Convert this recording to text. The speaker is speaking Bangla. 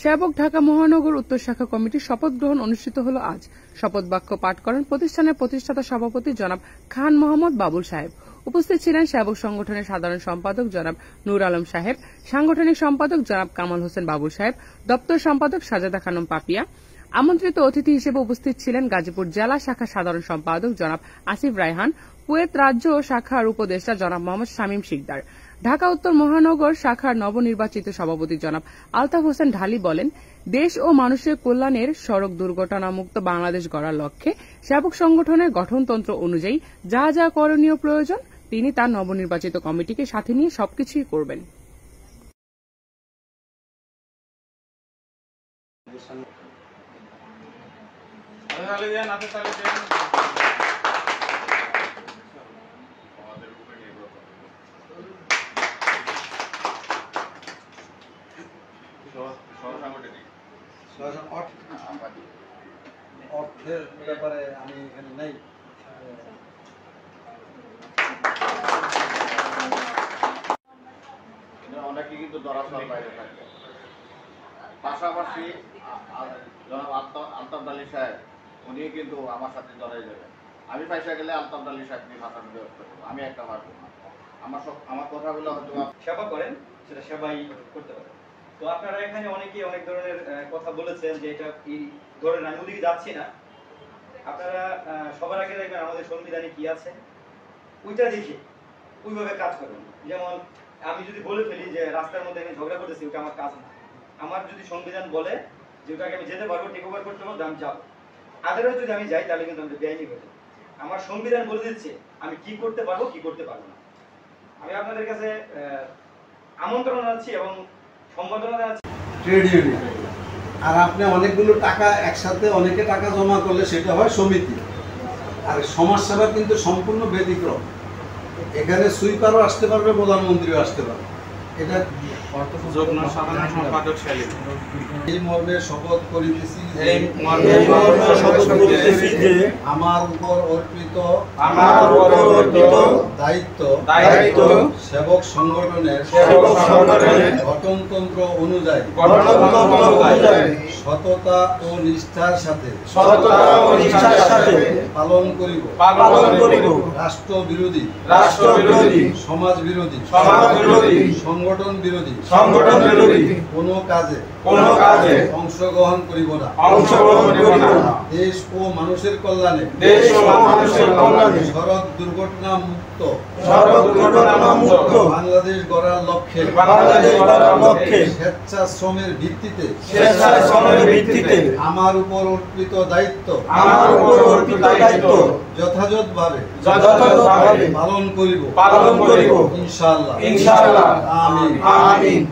সেবক ঢাকা মহানগর উত্তর শাখা কমিটির শপথ গ্রহণ অনুষ্ঠিত হল আজ। শপথ বাক্য পাঠ করেন প্রতিষ্ঠানের প্রতিষ্ঠাতা সভাপতি জনাব খান মোহাম্মদ বাবুল সাহেব। উপস্থিত ছিলেন সেবক সংগঠনের সাধারণ সম্পাদক জনাব নূর আলম সাহেব, সাংগঠনিক সম্পাদক জনাব কামাল হোসেন বাবুল সাহেব, দপ্তর সম্পাদক সাজেদা খানম পাপিয়া। আমন্ত্রিত অতিথি হিসেবে উপস্থিত ছিলেন গাজীপুর জেলা শাখা সাধারণ সম্পাদক জনাব আসিফ রায়হান, কুয়েত রাজ্য শাখার উপদেষ্টা জনাব মোহাম্মদ শামীম শিকদার। ঢাকা উত্তর মহানগর শাখার নবনির্বাচিত সভাপতি জনাব আলতাফ হোসেন ঢালী বলেন, দেশ ও মানুষের কল্যাণের সড়ক দুর্ঘটনামুক্ত বাংলাদেশ গড়ার লক্ষ্যে সেবক সংগঠনের গঠনতন্ত্র অনুযায়ী যা যা করণীয় প্রয়োজন তিনি তার নবনির্বাচিত কমিটিকে সাথে নিয়ে সবকিছুই করবেন। অর্থের ব্যাপারে আমি এখানে নেই। অনেকে কিন্তু দরাসর বাইরে থাকে। পাশাপাশি জনাব আলতাফ আলী সাহেব উনি কিন্তু আমার সাথে জড়াই যাবেন। আমি পয়সা গেলে আলতাফ আলী সাহেব নিয়ে ভাষণ ব্যবস্থা করবো, আমি একটা পারবো না। আমার কথাগুলো হয়তো সেবা করেন, সেটা সেবাই করতে পারেন। তো আপনারা এখানে অনেকেই অনেক ধরনের কথা বলেছেন যে এটা এই ধরনের, আমি ওদিকে যাচ্ছি না। আপনারা সবার আগে দেখবেন আমাদের সংবিধানে কি আছে, ওইটা দেখে ওইভাবে কাজ করবেন। যেমন আমি যদি বলে ফেলি যে রাস্তার মধ্যে আমি ঝগড়া করতেছি, ওটা আমার কাজ না। আমার যদি সংবিধান বলে যে ওটাকে আমি যেতে পারবো, টেক ওভার করতে পারবো, আমি যাবো। আদারওয়াইজ যদি আমি যাই তাহলে কিন্তু আমি বেআইনি হয়ে যাবো। আমার সংবিধান বলে দিচ্ছে আমি কি করতে পারবো কি করতে পারবো না। আমি আপনাদের কাছে আমন্ত্রণ জানাচ্ছি এবং সম্বোধনা জানাচ্ছি। ট্রেড ইউনিয়ন আর আপনি অনেকগুলো টাকা একসাথে অনেকে টাকা জমা করলে সেটা হয় সমিতি। আর সমাজসেবা কিন্তু সম্পূর্ণ ব্যতিক্রম। এখানে সুইপারও আসতে পারবে, প্রধানমন্ত্রীও আসতে পারবে। এটা এই মর্মে শপথ করিতেছি যে আমার উপর অর্পিত দায়িত্ব সেবক সংগঠনের গঠনতন্ত্র অনুযায়ী সততা ও নিষ্ঠার সাথে পালন করিব। রাষ্ট্র বিরোধী সমাজ বিরোধী সংগঠন বিরোধী কোনো কাজে অংশগ্রহণ করিব না। দেশ ও মানুষের কল্যাণে সড়ক দুর্ঘটনা মুক্ত বাংলাদেশ গড়ার লক্ষ্যে স্বেচ্ছাশ্রমের ভিত্তিতে আমার উপর অর্পিত দায়িত্ব যথাযথভাবে পালন করিব ইনশাআল্লাহ। আমিন।